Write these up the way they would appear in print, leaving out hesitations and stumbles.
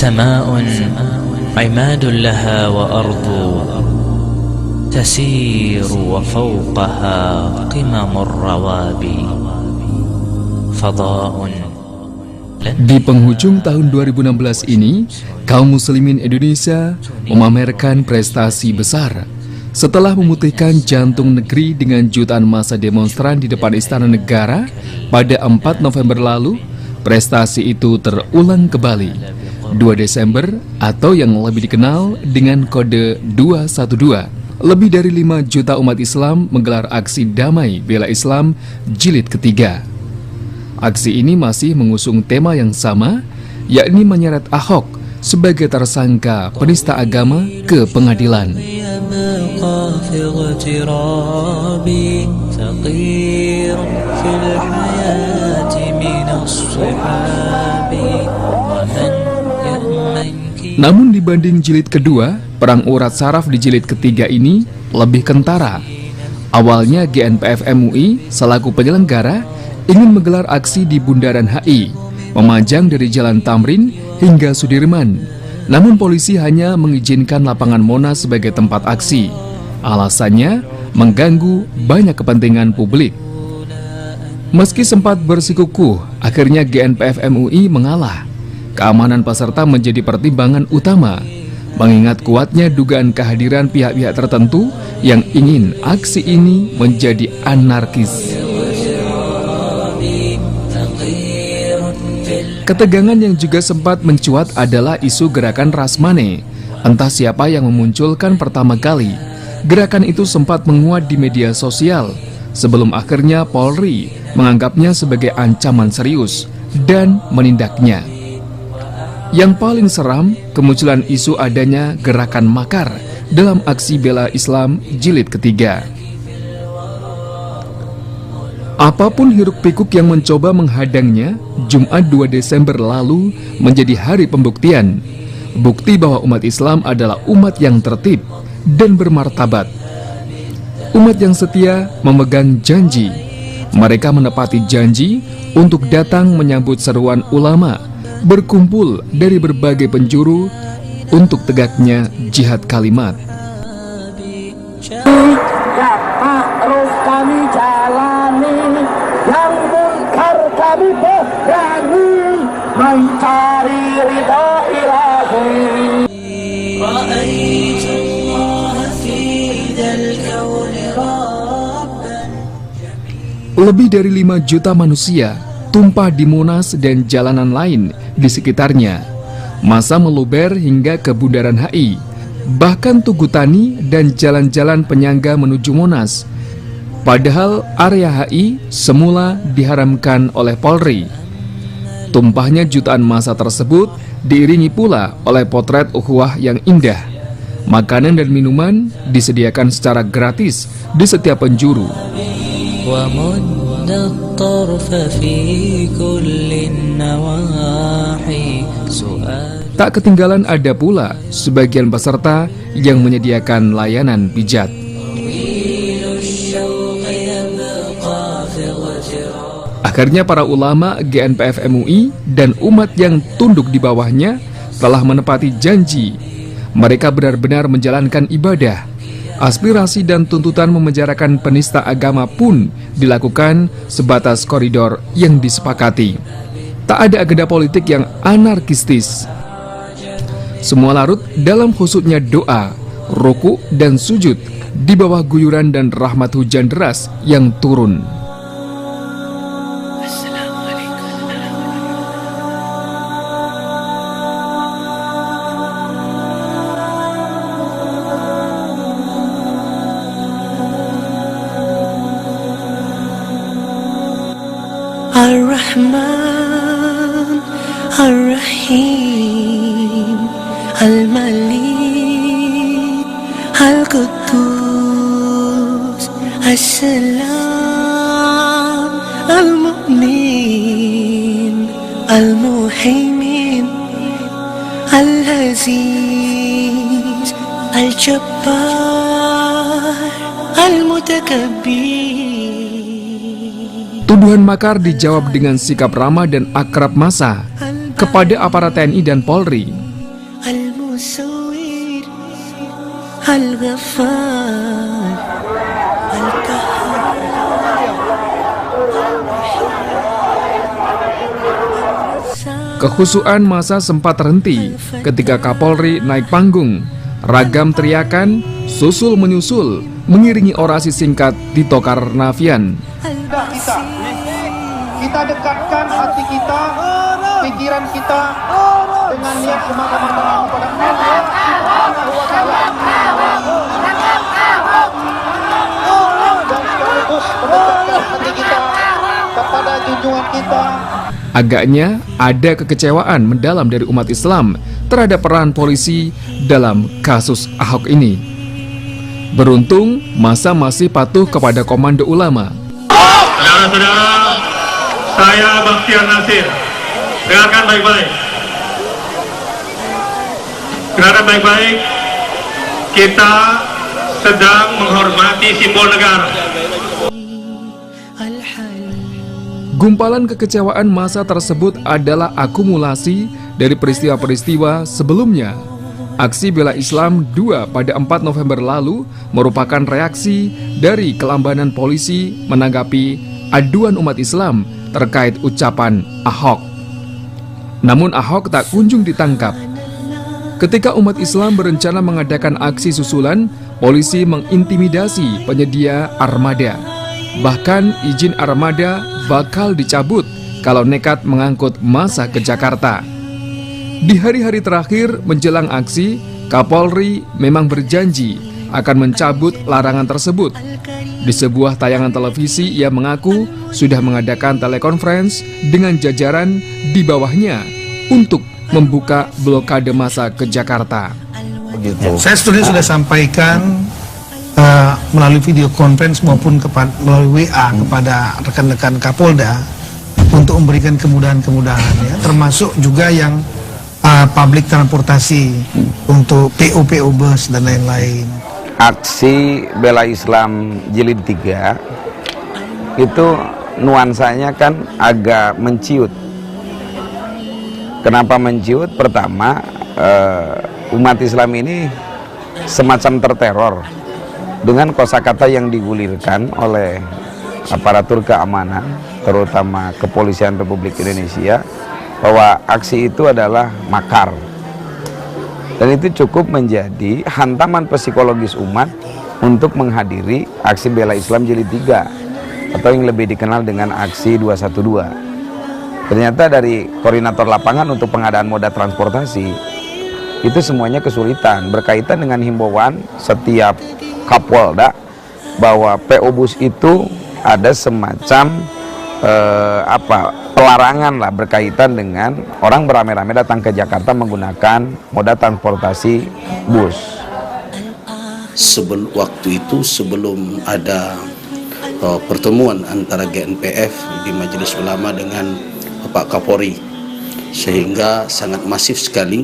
سماء عماد لها وأرض تسير وفوقها قمم الروابي فضاء. Di penghujung tahun 2016 ini, kaum muslimin Indonesia memamerkan prestasi besar. Setelah memutihkan jantung negeri dengan jutaan massa demonstran di depan Istana Negara pada 4 November lalu, prestasi itu terulang kembali 2 Desember atau yang lebih dikenal dengan kode 212. Lebih dari 5 juta umat Islam menggelar aksi damai bela Islam jilid ketiga. Aksi ini masih mengusung tema yang sama, yakni menyeret Ahok sebagai tersangka penista agama ke pengadilan. Namun dibanding jilid kedua, perang urat saraf di jilid ketiga ini lebih kentara. Awalnya GNPF MUI selaku penyelenggara ingin menggelar aksi di Bundaran HI, memanjang dari Jalan Tamrin hingga Sudirman. Namun polisi hanya mengizinkan lapangan Monas sebagai tempat aksi. Alasannya mengganggu banyak kepentingan publik. Meski sempat bersikukuh, akhirnya GNPF MUI mengalah. Keamanan peserta menjadi pertimbangan utama, mengingat kuatnya dugaan kehadiran pihak-pihak tertentu yang ingin aksi ini menjadi anarkis. Ketegangan yang juga sempat mencuat adalah isu gerakan Rasmane. Entah siapa yang memunculkan pertama kali. Gerakan itu sempat menguat di media sosial, sebelum akhirnya Polri menganggapnya sebagai ancaman serius dan menindaknya. Yang paling seram, kemunculan isu adanya gerakan makar dalam aksi bela Islam jilid ketiga. Apapun hiruk-pikuk yang mencoba menghadangnya, Jumat 2 Desember lalu menjadi hari pembuktian. Bukti bahwa umat Islam adalah umat yang tertib dan bermartabat. Umat yang setia memegang janji. Mereka menepati janji untuk datang menyambut seruan ulama, berkumpul dari berbagai penjuru untuk tegaknya jihad kalimat. Harus kami jalani, yang munkar kami perangi, mencari ridha ilahi. Lebih dari 5 juta manusia tumpah di Monas dan jalanan lain di sekitarnya. Massa meluber hingga ke Bundaran HI, bahkan Tugu Tani dan jalan-jalan penyangga menuju Monas. Padahal area HI semula diharamkan oleh Polri. Tumpahnya jutaan massa tersebut diiringi pula oleh potret ukhuwah yang indah. Makanan dan minuman disediakan secara gratis di setiap penjuru. Tak ketinggalan ada pula sebagian peserta yang menyediakan layanan pijat. Akhirnya para ulama GNPF MUI dan umat yang tunduk di bawahnya telah menepati janji. Mereka benar-benar menjalankan ibadah. Aspirasi dan tuntutan memenjarakan penista agama pun dilakukan sebatas koridor yang disepakati. Tak ada agenda politik yang anarkistis. Semua larut dalam khusyuknya doa, ruku dan sujud di bawah guyuran dan rahmat hujan deras yang turun. Ar-Rahman Ar-Rahim Al-Malik Al-Quddus As-Salam Al-Mu'min Al-Muhaymin Al-Aziz Al-Jabbar المتكبر Tuduhan makar dijawab dengan sikap ramah dan akrab massa kepada aparat TNI dan Polri. المسوير الغفار Kehusuan massa sempat terhenti ketika Kapolri naik panggung. Ragam teriakan, susul menyusul, mengiringi orasi singkat Tito Karnavian. Kita dekatkan hati kita, pikiran kita dengan niat semata-mata kepada Allah Subhanahu wa Ta'ala. Dan sekaligus mendekatkan hati kita kepada junjungan kita. Agaknya ada kekecewaan mendalam dari umat Islam terhadap peran polisi dalam kasus Ahok ini. Beruntung, massa masih patuh kepada komando ulama. Saudara-saudara, saya Bakhtiar Nasir. Dengarkan baik-baik. Dengarkan baik-baik. Kita sedang menghormati simbol negara. Gumpalan kekecewaan massa tersebut adalah akumulasi dari peristiwa-peristiwa sebelumnya. Aksi bela Islam 2 pada 4 November lalu merupakan reaksi dari kelambanan polisi menanggapi aduan umat Islam terkait ucapan Ahok. Namun Ahok tak kunjung ditangkap. Ketika umat Islam berencana mengadakan aksi susulan, polisi mengintimidasi penyedia armada. Bahkan izin armada bakal dicabut kalau nekat mengangkut massa ke Jakarta. Di hari-hari terakhir menjelang aksi, Kapolri memang berjanji akan mencabut larangan tersebut. Di sebuah tayangan televisi, ia mengaku sudah mengadakan telekonferensi dengan jajaran di bawahnya untuk membuka blokade massa ke Jakarta. Saya sudah sampaikan melalui video conference maupun melalui WA kepada rekan-rekan Kapolda untuk memberikan kemudahan-kemudahan, ya, termasuk juga yang public transportasi untuk PO bus dan lain-lain. Aksi bela Islam jilid 3 itu nuansanya kan agak menciut. Kenapa menciut? Pertama, umat Islam ini semacam terteror dengan kosakata yang digulirkan oleh aparatur keamanan, terutama Kepolisian Republik Indonesia, bahwa aksi itu adalah makar. Dan itu cukup menjadi hantaman psikologis umat untuk menghadiri aksi bela Islam jilid 3 atau yang lebih dikenal dengan aksi 212. Ternyata dari koordinator lapangan untuk pengadaan moda transportasi itu semuanya kesulitan berkaitan dengan himbauan setiap Kapolda bahwa PO bus itu ada semacam pelarangan lah berkaitan dengan orang beramai-ramai datang ke Jakarta menggunakan moda transportasi bus. Sebelum ada pertemuan antara GNPF di Majelis Ulama dengan Bapak Kapolri, sehingga sangat masif sekali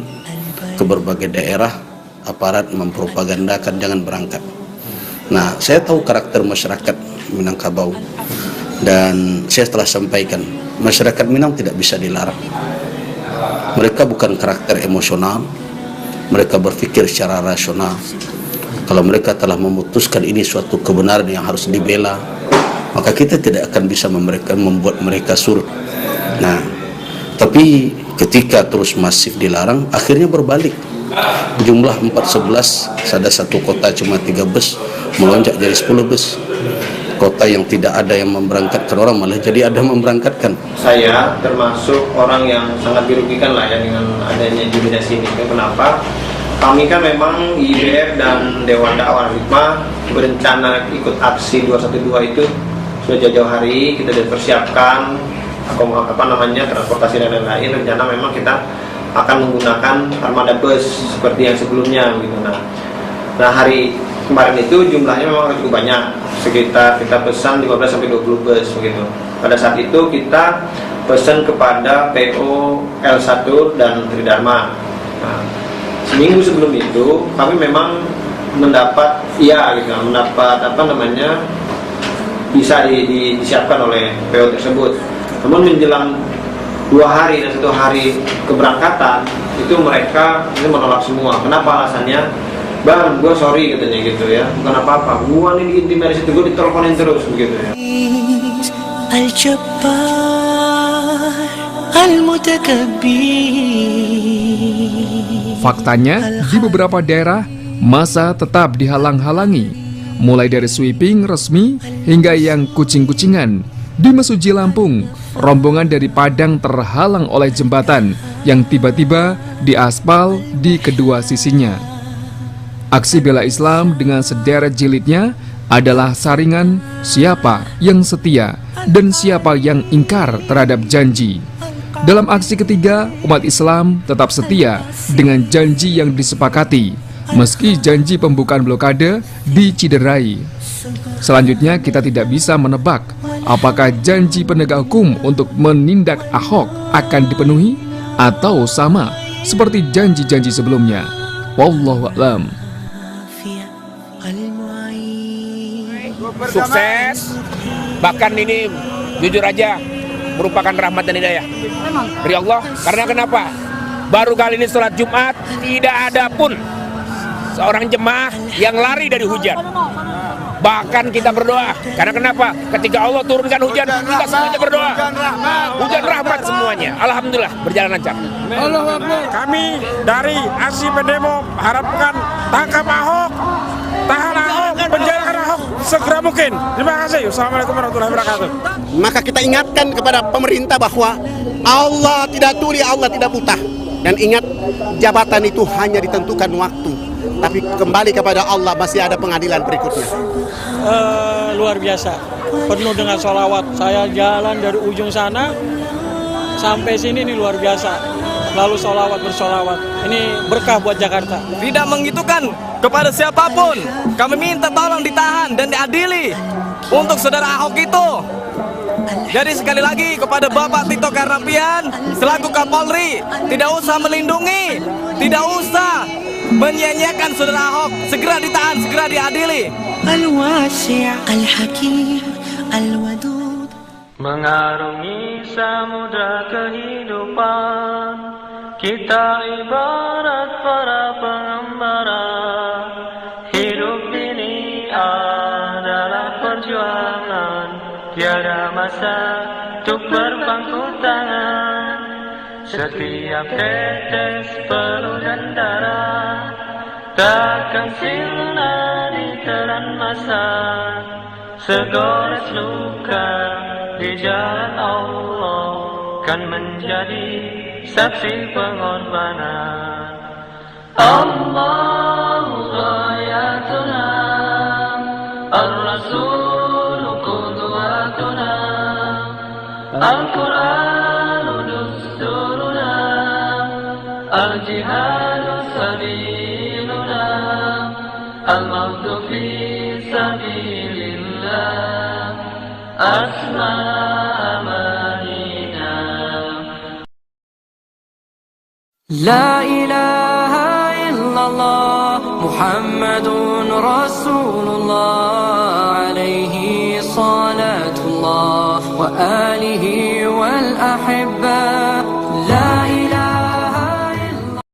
ke berbagai daerah aparat mempropagandakan jangan berangkat. Nah, saya tahu karakter masyarakat Minangkabau dan saya telah sampaikan, masyarakat Minang tidak bisa dilarang. Mereka bukan karakter emosional, mereka berpikir secara rasional. Kalau mereka telah memutuskan ini suatu kebenaran yang harus dibela, maka kita tidak akan bisa membuat mereka surut. Nah, tapi ketika terus masif dilarang, akhirnya berbalik. Jumlah 411, ada satu kota cuma 3 bus, melonjak jadi 10 bus. Kota yang tidak ada yang memberangkatkan orang malah jadi ada memberangkatkan. Saya termasuk orang yang sangat dirugikan lah ya dengan adanya intimidasi ini. Kenapa? Kami kan memang IBF dan Dewan Dakwah Hikmah berencana ikut aksi 212 itu sudah jauh-jauh hari. Kita sudah persiapkan transportasi dan lain-lain. Rencana memang kita akan menggunakan armada bus seperti yang sebelumnya gitu. Nah hari kemarin itu jumlahnya memang cukup banyak, sekitar kita pesan 15-20 bus begitu. Pada saat itu kita pesan kepada PO L1 dan Tridharma. Nah, seminggu sebelum itu kami memang mendapat bisa disiapkan oleh PO tersebut. Namun menjelang 2 hari dan 1 hari keberangkatan itu mereka menolak semua. Kenapa alasannya? Bang, gue sorry katanya gitu ya, bukan apa-apa, gue nih diintimidasi, gue diteleponin terus begitu ya. Al-Jabbar Al-Mutakabbir. Faktanya, di beberapa daerah, massa tetap dihalang-halangi, mulai dari sweeping resmi hingga yang kucing-kucingan. Di Mesuji Lampung, rombongan dari Padang terhalang oleh jembatan yang tiba-tiba diaspal di kedua sisinya. Aksi bela Islam dengan sederet jilidnya adalah saringan siapa yang setia dan siapa yang ingkar terhadap janji. Dalam aksi ketiga, umat Islam tetap setia dengan janji yang disepakati, meski janji pembukaan blokade diciderai. Selanjutnya, kita tidak bisa menebak apakah janji penegak hukum untuk menindak Ahok akan dipenuhi atau sama seperti janji-janji sebelumnya. Wallahu a'lam. Sukses, bahkan ini jujur aja merupakan rahmat dan hidayah dari Allah. Karena kenapa? Baru kali ini sholat Jumat tidak ada pun seorang jemaah yang lari dari hujan. Bahkan kita berdoa. Karena kenapa? Ketika Allah turunkan hujan, kita semuanya berdoa. Hujan rahmat semuanya. Alhamdulillah berjalan lancar. Kami dari aksi pendemo harapkan tangkap Ahok, tahan Ahok, penjarakan Ahok segera mungkin. Terima kasih. Assalamualaikum warahmatullahi wabarakatuh. Maka kita ingatkan kepada pemerintah bahwa Allah tidak tuli, Allah tidak buta. Dan ingat, jabatan itu hanya ditentukan waktu. Tapi kembali kepada Allah, masih ada pengadilan berikutnya. Luar biasa, penuh dengan sholawat. Saya jalan dari ujung sana sampai sini, ini luar biasa. Lalu sholawat bersolawat. Ini berkah buat Jakarta. Tidak menggitukan kepada siapapun. Kami minta tolong ditahan dan diadili untuk saudara Ahok itu. Jadi sekali lagi kepada Bapak Tito Karnavian selaku Kapolri, tidak usah melindungi, tidak usah menyanyiakan saudara Ahok, segera ditahan, segera diadili. Al-Wasi' Al-Hakim Al-Wadud. Mengarungi samudra kehidupan, kita ibarat para pengembara. Hidup ini adalah perjuangan, tiada masa untuk berpangku tangan. Setiap tetes peluh dan darah takkan sirna ditelan masa. Segores luka di jalan Allah kan menjadi saksi pengorbanan. Allahu ghayatuna, Ar-Rasul qudwatuna, Al-Quran dusturuna, Al-Jihadu sabiluna, Al-Mawdu fi sabilillah, Asma amanina. La ilaha illallah Muhammadun Rasulullah, alaihi salatullah wa alihi wal ahibba.